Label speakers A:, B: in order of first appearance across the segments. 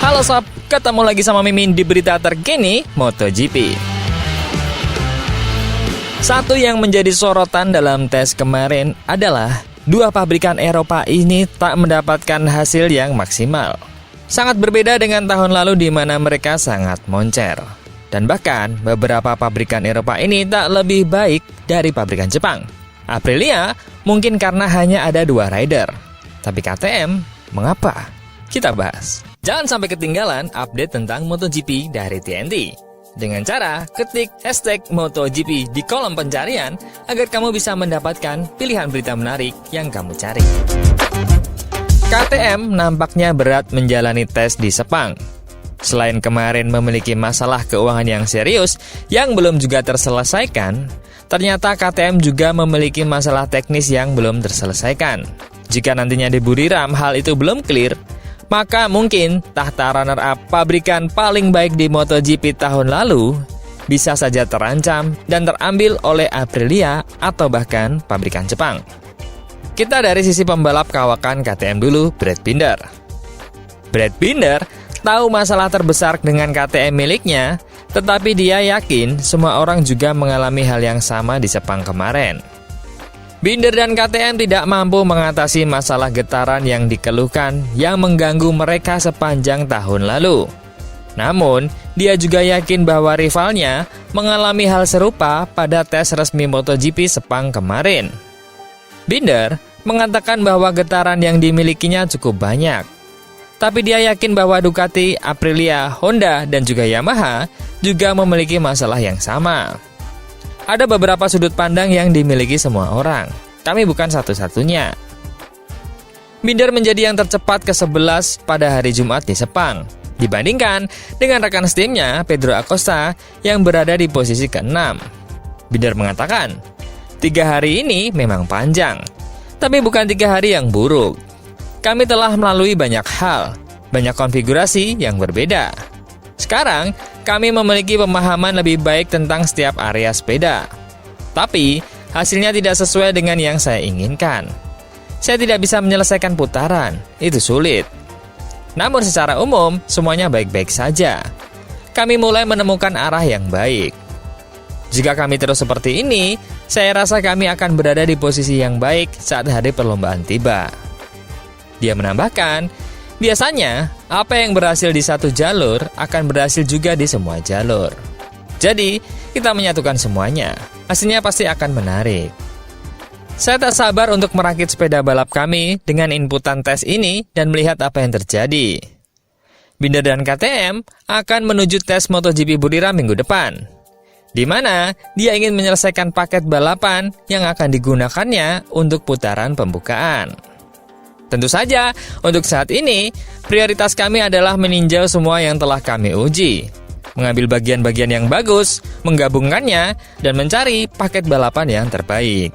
A: Halo sob, ketemu lagi sama Mimin di berita terkini MotoGP. Satu yang menjadi sorotan dalam tes kemarin adalah dua pabrikan Eropa ini tak mendapatkan hasil yang maksimal. Sangat berbeda dengan tahun lalu di mana mereka sangat moncer. Dan bahkan beberapa pabrikan Eropa ini tak lebih baik dari pabrikan Jepang. Aprilia mungkin karena hanya ada 2 rider. Tapi KTM, mengapa? Kita bahas. Jangan sampai ketinggalan update tentang MotoGP dari TNT. Dengan cara ketik hashtag MotoGP di kolom pencarian agar kamu bisa mendapatkan pilihan berita menarik yang kamu cari. KTM nampaknya berat menjalani tes di Sepang. Selain kemarin memiliki masalah keuangan yang serius yang belum juga terselesaikan, ternyata KTM juga memiliki masalah teknis yang belum terselesaikan. Jika nantinya di Buriram hal itu belum clear, maka mungkin tahta runner-up pabrikan paling baik di MotoGP tahun lalu bisa saja terancam dan terambil oleh Aprilia atau bahkan pabrikan Jepang. Kita dari sisi pembalap kawakan KTM dulu, Brad Binder. Brad Binder tahu masalah terbesar dengan KTM miliknya, tetapi dia yakin semua orang juga mengalami hal yang sama di Sepang kemarin. Binder dan KTM tidak mampu mengatasi masalah getaran yang dikeluhkan yang mengganggu mereka sepanjang tahun lalu. Namun, dia juga yakin bahwa rivalnya mengalami hal serupa pada tes resmi MotoGP Sepang kemarin. Binder mengatakan bahwa getaran yang dimilikinya cukup banyak. Tapi dia yakin bahwa Ducati, Aprilia, Honda, dan juga Yamaha juga memiliki masalah yang sama. Ada beberapa sudut pandang yang dimiliki semua orang. Kami bukan satu-satunya. Binder menjadi yang tercepat ke-11 pada hari Jumat di Sepang, dibandingkan dengan rekan setimnya Pedro Acosta yang berada di posisi ke-6. Binder mengatakan, 3 hari ini memang panjang, tapi bukan 3 hari yang buruk. Kami telah melalui banyak hal, banyak konfigurasi yang berbeda. Sekarang, kami memiliki pemahaman lebih baik tentang setiap area sepeda. Tapi, hasilnya tidak sesuai dengan yang saya inginkan. Saya tidak bisa menyelesaikan putaran, itu sulit. Namun secara umum, semuanya baik-baik saja. Kami mulai menemukan arah yang baik. Jika kami terus seperti ini, saya rasa kami akan berada di posisi yang baik saat hari perlombaan tiba. Dia menambahkan, biasanya, apa yang berhasil di satu jalur akan berhasil juga di semua jalur. Jadi, kita menyatukan semuanya. Hasilnya pasti akan menarik. Saya tak sabar untuk merakit sepeda balap kami dengan inputan tes ini dan melihat apa yang terjadi. Binder dan KTM akan menuju tes MotoGP Buriram minggu depan, di mana dia ingin menyelesaikan paket balapan yang akan digunakannya untuk putaran pembukaan. Tentu saja, untuk saat ini, prioritas kami adalah meninjau semua yang telah kami uji, mengambil bagian-bagian yang bagus, menggabungkannya, dan mencari paket balapan yang terbaik.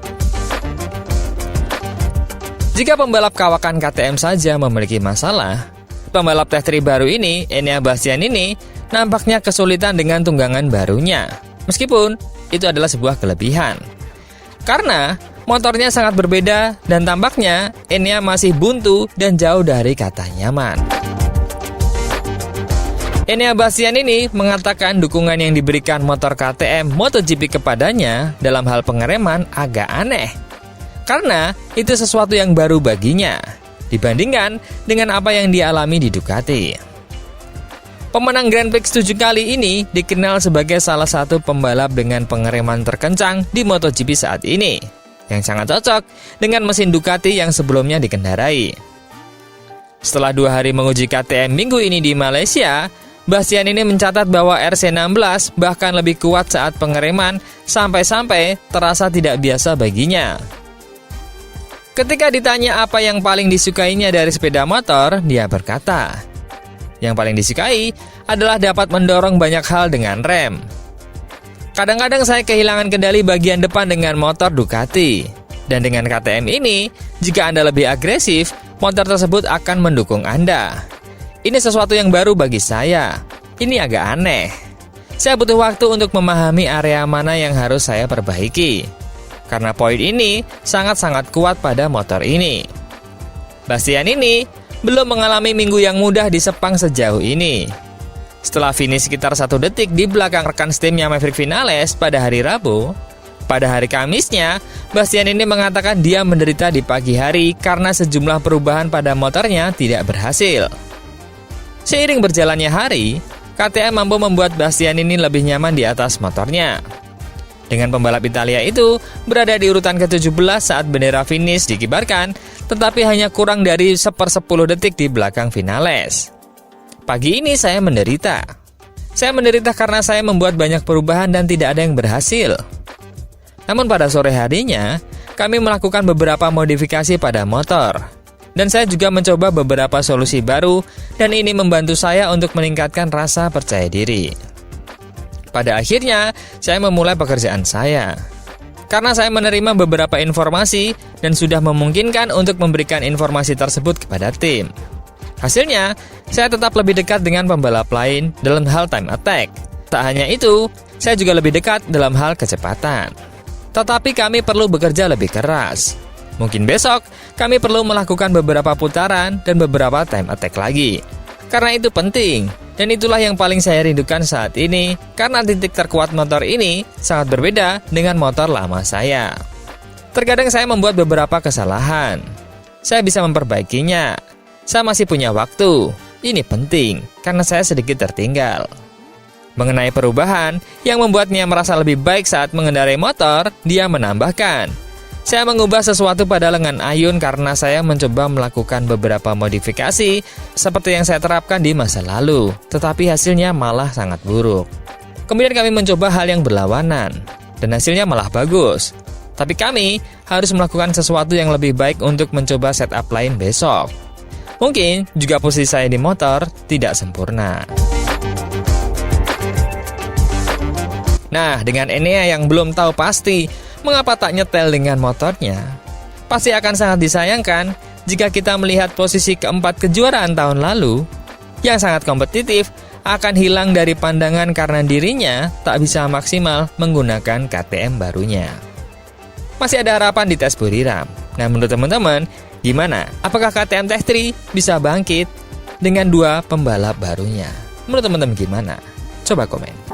A: Jika pembalap kawakan KTM saja memiliki masalah, pembalap Tech3 baru ini, Enea Bastianini, nampaknya kesulitan dengan tunggangan barunya. Meskipun, itu adalah sebuah kelebihan. Karena motornya sangat berbeda dan tampaknya Enea masih buntu dan jauh dari kata nyaman. Enea Bastianini mengatakan dukungan yang diberikan motor KTM MotoGP kepadanya dalam hal pengereman agak aneh. Karena itu sesuatu yang baru baginya dibandingkan dengan apa yang dialami di Ducati. Pemenang Grand Prix 7 kali ini dikenal sebagai salah satu pembalap dengan pengereman terkencang di MotoGP saat ini, yang sangat cocok dengan mesin Ducati yang sebelumnya dikendarai. Setelah 2 hari menguji KTM minggu ini di Malaysia, Bastianini mencatat bahwa RC16 bahkan lebih kuat saat pengereman sampai-sampai terasa tidak biasa baginya. Ketika ditanya apa yang paling disukainya dari sepeda motor, dia berkata, yang paling disukai adalah dapat mendorong banyak hal dengan rem. Kadang-kadang saya kehilangan kendali bagian depan dengan motor Ducati. Dan dengan KTM ini, jika Anda lebih agresif, motor tersebut akan mendukung Anda. Ini sesuatu yang baru bagi saya. Ini agak aneh. Saya butuh waktu untuk memahami area mana yang harus saya perbaiki. Karena poin ini sangat-sangat kuat pada motor ini. Bastianini belum mengalami minggu yang mudah di Sepang sejauh ini. Setelah finish sekitar 1 detik di belakang rekan setimnya Maverick Vinales pada hari Rabu, pada hari Kamisnya, Bastianini mengatakan dia menderita di pagi hari karena sejumlah perubahan pada motornya tidak berhasil. Seiring berjalannya hari, KTM mampu membuat Bastianini lebih nyaman di atas motornya. Dengan pembalap Italia itu berada di urutan ke-17 saat bendera finish dikibarkan, tetapi hanya kurang dari 1/10 detik di belakang Vinales. Pagi ini saya menderita. Saya menderita karena saya membuat banyak perubahan dan tidak ada yang berhasil. Namun pada sore harinya, kami melakukan beberapa modifikasi pada motor. Dan saya juga mencoba beberapa solusi baru, dan ini membantu saya untuk meningkatkan rasa percaya diri. Pada akhirnya, saya memulai pekerjaan saya. Karena saya menerima beberapa informasi dan sudah memungkinkan untuk memberikan informasi tersebut kepada tim. Hasilnya, saya tetap lebih dekat dengan pembalap lain dalam hal time attack. Tak hanya itu, saya juga lebih dekat dalam hal kecepatan. Tetapi kami perlu bekerja lebih keras. Mungkin besok, kami perlu melakukan beberapa putaran dan beberapa time attack lagi. Karena itu penting, dan itulah yang paling saya rindukan saat ini, karena titik terkuat motor ini sangat berbeda dengan motor lama saya. Terkadang saya membuat beberapa kesalahan. Saya bisa memperbaikinya. Saya masih punya waktu. Ini penting, karena saya sedikit tertinggal. Mengenai perubahan yang membuatnya merasa lebih baik saat mengendarai motor, dia menambahkan, saya mengubah sesuatu pada lengan ayun karena saya mencoba melakukan beberapa modifikasi seperti yang saya terapkan di masa lalu, tetapi hasilnya malah sangat buruk. Kemudian kami mencoba hal yang berlawanan, dan hasilnya malah bagus. Tapi kami harus melakukan sesuatu yang lebih baik untuk mencoba setup lain besok. Mungkin juga posisi saya di motor tidak sempurna. Nah, dengan Enea yang belum tahu pasti mengapa tak nyetel dengan motornya, pasti akan sangat disayangkan jika kita melihat posisi keempat kejuaraan tahun lalu yang sangat kompetitif akan hilang dari pandangan karena dirinya tak bisa maksimal menggunakan KTM barunya. Masih ada harapan di tes Buriram. Nah, menurut teman-teman, gimana? Apakah KTM Tech3 bisa bangkit dengan 2 pembalap barunya? Menurut teman-teman gimana? Coba komen.